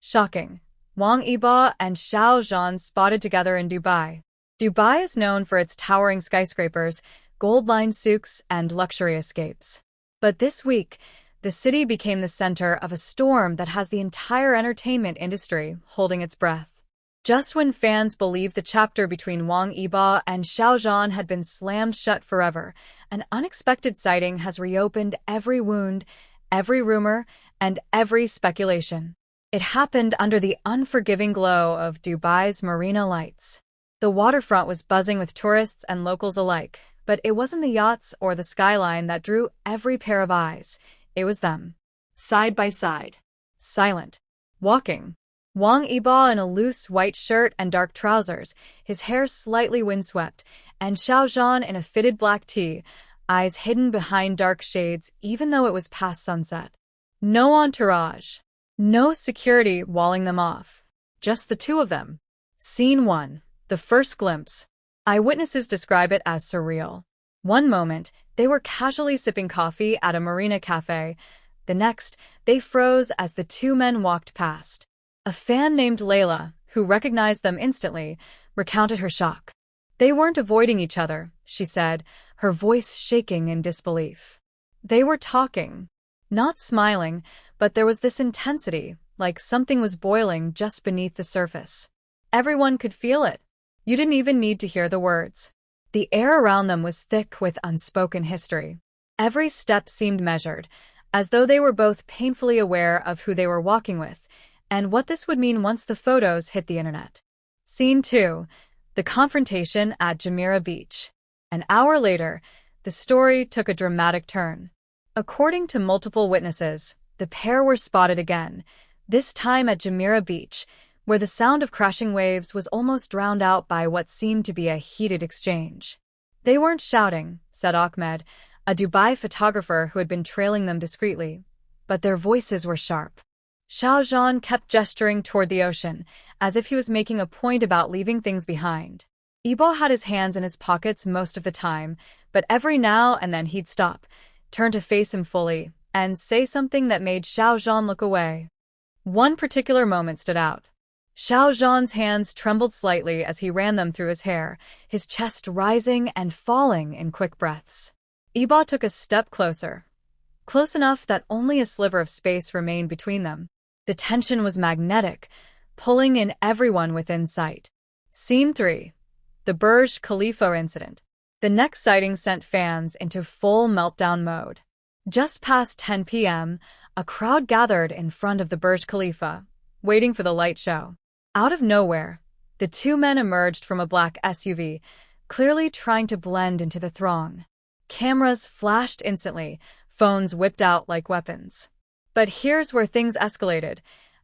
Shocking. Wang Yibo and Xiao Zhan spotted together in Dubai. Dubai is known for its towering skyscrapers, gold-lined souks, and luxury escapes. But this week, the city became the center of a storm that has the entire entertainment industry holding its breath. Just when fans believed the chapter between Wang Yibo and Xiao Zhan had been slammed shut forever, an unexpected sighting has reopened every wound, every rumor, and every speculation. It happened under the unforgiving glow of Dubai's marina lights. The waterfront was buzzing with tourists and locals alike, but it wasn't the yachts or the skyline that drew every pair of eyes. It was them. Side by side. Silent. Walking. Wang Yibo in a loose white shirt and dark trousers, his hair slightly windswept, and Xiao Zhan in a fitted black tee, eyes hidden behind dark shades even though it was past sunset. No entourage. No security walling them off. Just the two of them. Scene 1. The first glimpse. Eyewitnesses describe it as surreal. One moment, they were casually sipping coffee at a marina cafe. The next, they froze as the two men walked past. A fan named Layla, who recognized them instantly, recounted her shock. They weren't avoiding each other, she said, her voice shaking in disbelief. They were talking. Not smiling, but there was this intensity, like something was boiling just beneath the surface. Everyone could feel it. You didn't even need to hear the words. The air around them was thick with unspoken history. Every step seemed measured, as though they were both painfully aware of who they were walking with, and what this would mean once the photos hit the internet. Scene 2. The confrontation at Jumeirah Beach. An hour later, the story took a dramatic turn. According to multiple witnesses, the pair were spotted again, this time at Jumeirah Beach, where the sound of crashing waves was almost drowned out by what seemed to be a heated exchange. They weren't shouting, said Ahmed, a Dubai photographer who had been trailing them discreetly, but their voices were sharp. Xiao Zhan kept gesturing toward the ocean, as if he was making a point about leaving things behind. Yibo had his hands in his pockets most of the time, but every now and then he'd stop, turn to face him fully, and say something that made Xiao Zhan look away. One particular moment stood out. Xiao Zhan's hands trembled slightly as he ran them through his hair, his chest rising and falling in quick breaths. Yibo took a step closer. Close enough that only a sliver of space remained between them. The tension was magnetic, pulling in everyone within sight. Scene 3. The Burj Khalifa incident. The next sighting sent fans into full meltdown mode. Just past 10 p.m., a crowd gathered in front of the Burj Khalifa, waiting for the light show. Out of nowhere, the two men emerged from a black SUV, clearly trying to blend into the throng. Cameras flashed instantly, phones whipped out like weapons. But here's where things escalated.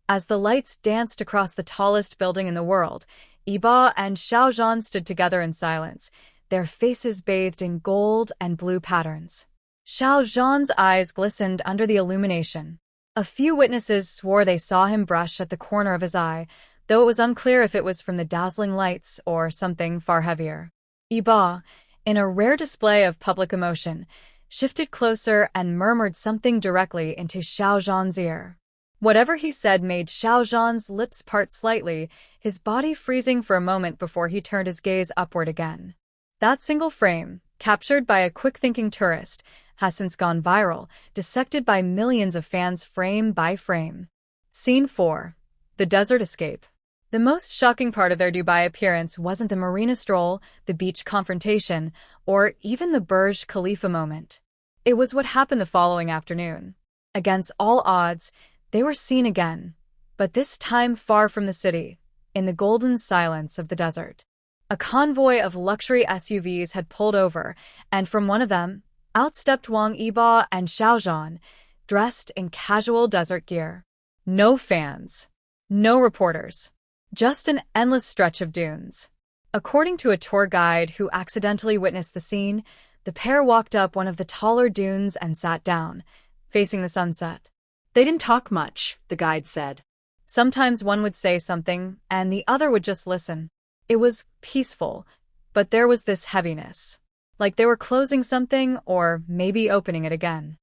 As the lights danced across the tallest building in the world, Yibo and Xiao Zhan stood together in silence, their faces bathed in gold and blue patterns. Xiao Zhan's eyes glistened under the illumination. A few witnesses swore they saw him brush at the corner of his eye, though it was unclear if it was from the dazzling lights or something far heavier. Yibo, in a rare display of public emotion, shifted closer and murmured something directly into Xiao Zhan's ear. Whatever he said made Xiao Zhan's lips part slightly, his body freezing for a moment before he turned his gaze upward again. That single frame, captured by a quick-thinking tourist, has since gone viral, dissected by millions of fans frame by frame. Scene 4. The desert escape. The most shocking part of their Dubai appearance wasn't the marina stroll, the beach confrontation, or even the Burj Khalifa moment. It was what happened the following afternoon. Against all odds, they were seen again, but this time far from the city, in the golden silence of the desert. A convoy of luxury SUVs had pulled over, and from one of them, out stepped Wang Yibo and Xiao Zhan, dressed in casual desert gear. No fans. No reporters. Just an endless stretch of dunes. According to a tour guide who accidentally witnessed the scene, the pair walked up one of the taller dunes and sat down, facing the sunset. They didn't talk much, the guide said. Sometimes one would say something, and the other would just listen. It was peaceful, but there was this heaviness. Like they were closing something or maybe opening it again.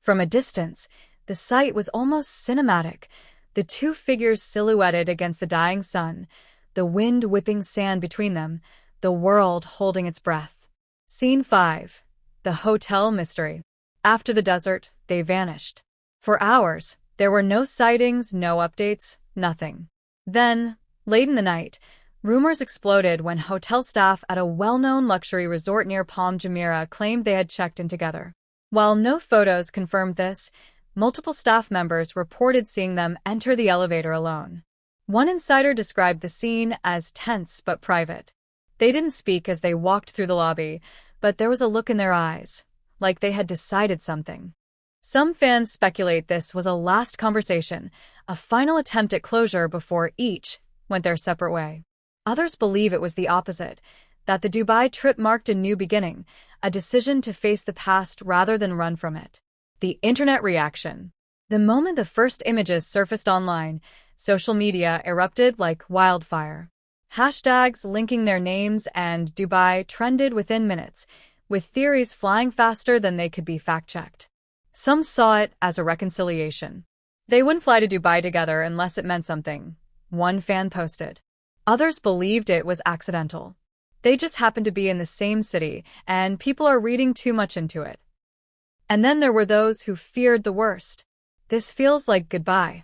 From a distance, the sight was almost cinematic. The two figures silhouetted against the dying sun, the wind whipping sand between them, the world holding its breath. Scene 5. The Hotel Mystery. After the desert, they vanished. For hours, there were no sightings, no updates, nothing. Then, late in the night, rumors exploded when hotel staff at a well-known luxury resort near Palm Jumeirah claimed they had checked in together. While no photos confirmed this, multiple staff members reported seeing them enter the elevator alone. One insider described the scene as tense but private. They didn't speak as they walked through the lobby, but there was a look in their eyes, like they had decided something. Some fans speculate this was a last conversation, a final attempt at closure before each went their separate way. Others believe it was the opposite, that the Dubai trip marked a new beginning, a decision to face the past rather than run from it. The internet reaction. The moment the first images surfaced online, social media erupted like wildfire. Hashtags linking their names and Dubai trended within minutes, with theories flying faster than they could be fact-checked. Some saw it as a reconciliation. They wouldn't fly to Dubai together unless it meant something, one fan posted. Others believed it was accidental. They just happened to be in the same city, and people are reading too much into it. And then there were those who feared the worst. This feels like goodbye.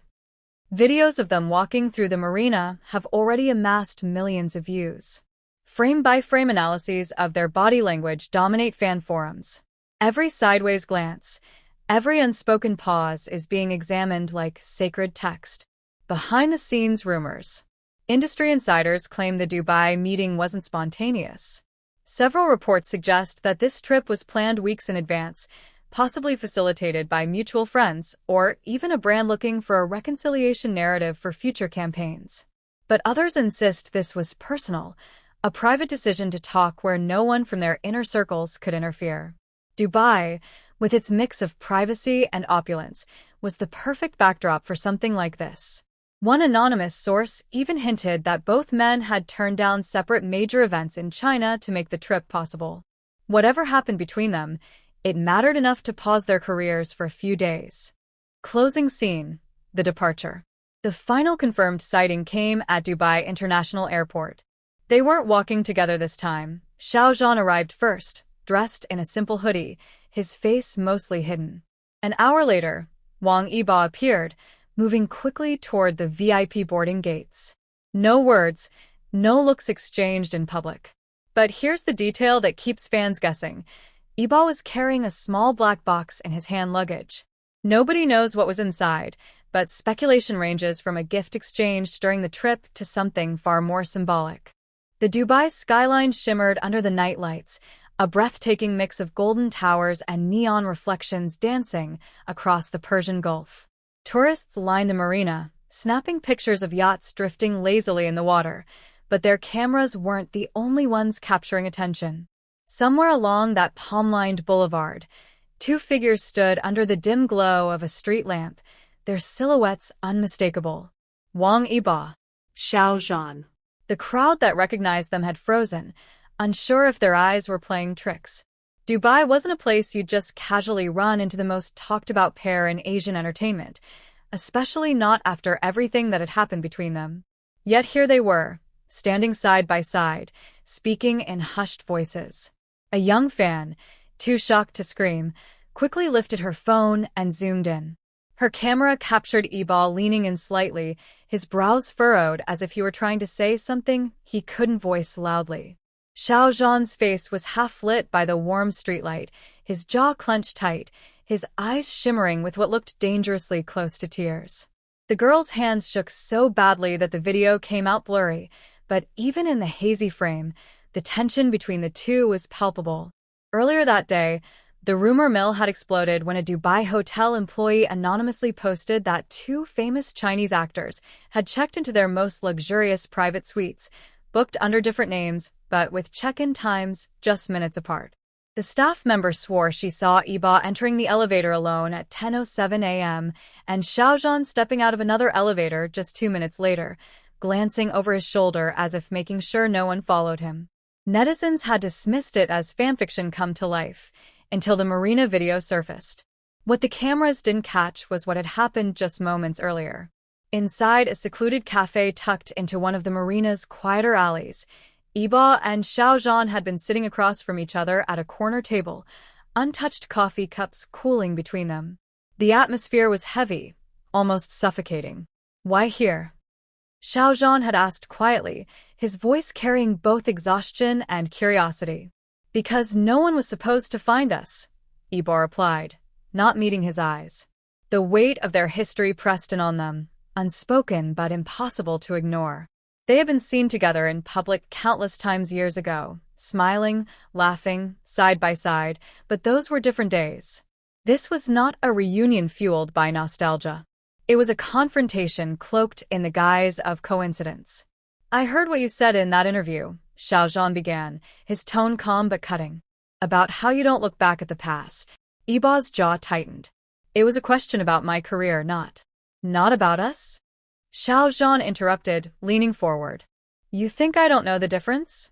Videos of them walking through the marina have already amassed millions of views. Frame-by-frame analyses of their body language dominate fan forums. Every sideways glance, every unspoken pause is being examined like sacred text. Behind-the-scenes rumors. Industry insiders claim the Dubai meeting wasn't spontaneous. Several reports suggest that this trip was planned weeks in advance, possibly facilitated by mutual friends or even a brand looking for a reconciliation narrative for future campaigns. But others insist this was personal, a private decision to talk where no one from their inner circles could interfere. Dubai, with its mix of privacy and opulence, was the perfect backdrop for something like this. One anonymous source even hinted that both men had turned down separate major events in China to make the trip possible. Whatever happened between them, it mattered enough to pause their careers for a few days. Closing scene. The departure. The final confirmed sighting came at Dubai International Airport. They weren't walking together this time. Xiao Zhan arrived first, dressed in a simple hoodie, his face mostly hidden. An hour later, Wang Yibo appeared, moving quickly toward the VIP boarding gates. No words, no looks exchanged in public. But here's the detail that keeps fans guessing. Yibo was carrying a small black box in his hand luggage. Nobody knows what was inside, but speculation ranges from a gift exchanged during the trip to something far more symbolic. The Dubai skyline shimmered under the night lights, a breathtaking mix of golden towers and neon reflections dancing across the Persian Gulf. Tourists lined the marina, snapping pictures of yachts drifting lazily in the water, but their cameras weren't the only ones capturing attention. Somewhere along that palm-lined boulevard, two figures stood under the dim glow of a street lamp, their silhouettes unmistakable. Wang Yibo Xiao Zhan. The crowd that recognized them had frozen, unsure if their eyes were playing tricks. Dubai wasn't a place you'd just casually run into the most talked-about pair in Asian entertainment, especially not after everything that had happened between them. Yet here they were, standing side by side, speaking in hushed voices. A young fan, too shocked to scream, quickly lifted her phone and zoomed in. Her camera captured Yibo leaning in slightly, his brows furrowed as if he were trying to say something he couldn't voice loudly. Xiao Zhan's face was half-lit by the warm streetlight, his jaw clenched tight, his eyes shimmering with what looked dangerously close to tears. The girl's hands shook so badly that the video came out blurry, but even in the hazy frame, the tension between the two was palpable. Earlier that day, the rumor mill had exploded when a Dubai hotel employee anonymously posted that two famous Chinese actors had checked into their most luxurious private suites, booked under different names, but with check-in times just minutes apart. The staff member swore she saw Yibo entering the elevator alone at 10:07 a.m. and Xiao Zhan stepping out of another elevator just 2 minutes later, glancing over his shoulder as if making sure no one followed him. Netizens had dismissed it as fanfiction come to life, until the marina video surfaced. What the cameras didn't catch was what had happened just moments earlier. Inside a secluded cafe tucked into one of the marina's quieter alleys, Yibo and Xiao Zhan had been sitting across from each other at a corner table, untouched coffee cups cooling between them. The atmosphere was heavy, almost suffocating. "Why here?" Xiao Zhan had asked quietly, his voice carrying both exhaustion and curiosity. "Because no one was supposed to find us," Yibo replied, not meeting his eyes. The weight of their history pressed in on them, unspoken but impossible to ignore. They had been seen together in public countless times years ago, smiling, laughing, side by side, but those were different days. This was not a reunion fueled by nostalgia. It was a confrontation cloaked in the guise of coincidence. "I heard what you said in that interview," Xiao Zhan began, his tone calm but cutting. "About how you don't look back at the past." Yibo's jaw tightened. "It was a question about my career, not about us?" Xiao Zhan interrupted, leaning forward. "You think I don't know the difference?"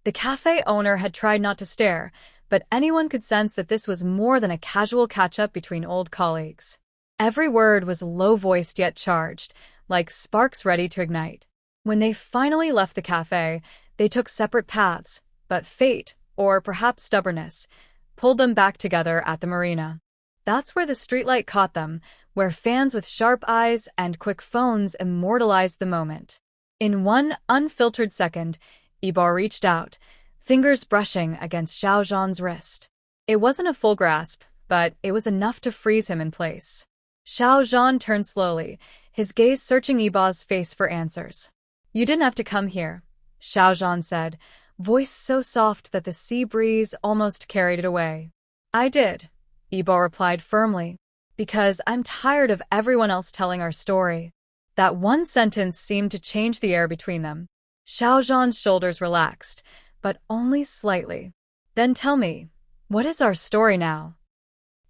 The cafe owner had tried not to stare, but anyone could sense that this was more than a casual catch-up between old colleagues. Every word was low-voiced yet charged, like sparks ready to ignite. When they finally left the cafe, they took separate paths, but fate, or perhaps stubbornness, pulled them back together at the marina. That's where the streetlight caught them, where fans with sharp eyes and quick phones immortalized the moment. In one unfiltered second, Yibo reached out, fingers brushing against Xiao Zhan's wrist. It wasn't a full grasp, but it was enough to freeze him in place. Xiao Zhan turned slowly, his gaze searching Yibo's face for answers. "You didn't have to come here," Xiao Zhan said, voice so soft that the sea breeze almost carried it away. "I did," Yibo replied firmly, "because I'm tired of everyone else telling our story." That one sentence seemed to change the air between them. Xiao Zhan's shoulders relaxed, but only slightly. "Then tell me, what is our story now?"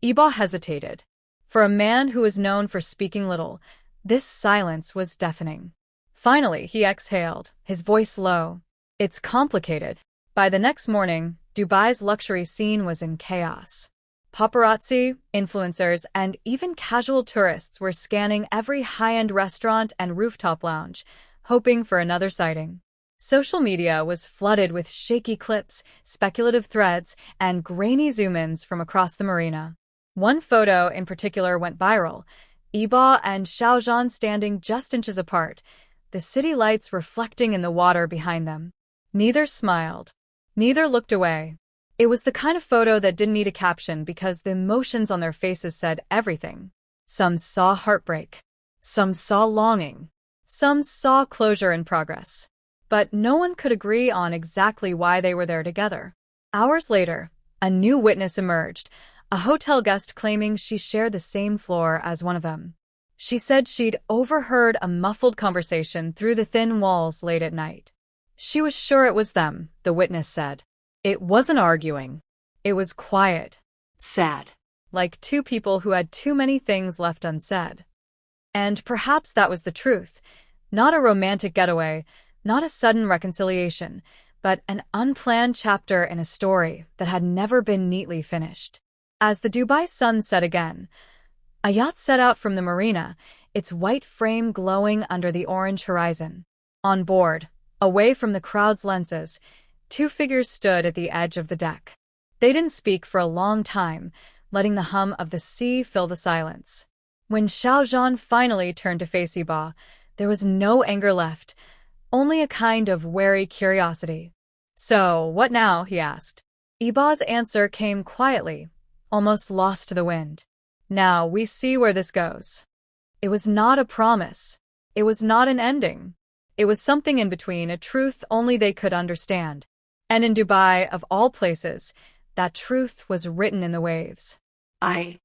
Yibo hesitated. For a man who was known for speaking little, this silence was deafening. Finally, he exhaled, his voice low. "It's complicated." By the next morning, Dubai's luxury scene was in chaos. Paparazzi, influencers, and even casual tourists were scanning every high-end restaurant and rooftop lounge, hoping for another sighting. Social media was flooded with shaky clips, speculative threads, and grainy zoom-ins from across the marina. One photo in particular went viral, Yibo and Xiao Zhan standing just inches apart, the city lights reflecting in the water behind them. Neither smiled. Neither looked away. It was the kind of photo that didn't need a caption because the emotions on their faces said everything. Some saw heartbreak. Some saw longing. Some saw closure in progress. But no one could agree on exactly why they were there together. Hours later, a new witness emerged, a hotel guest claiming she shared the same floor as one of them. She said she'd overheard a muffled conversation through the thin walls late at night. She was sure it was them, the witness said. It wasn't arguing. It was quiet. Sad. Like two people who had too many things left unsaid. And perhaps that was the truth. Not a romantic getaway, not a sudden reconciliation, but an unplanned chapter in a story that had never been neatly finished. As the Dubai sun set again, a yacht set out from the marina, its white frame glowing under the orange horizon. On board, away from the crowd's lenses, two figures stood at the edge of the deck. They didn't speak for a long time, letting the hum of the sea fill the silence. When Xiao Zhan finally turned to face Yibo, there was no anger left, only a kind of wary curiosity. "So, what now?" he asked. Yibo's answer came quietly, almost lost to the wind. "Now we see where this goes." It was not a promise. It was not an ending. It was something in between, a truth only they could understand. And in Dubai, of all places, that truth was written in the waves. I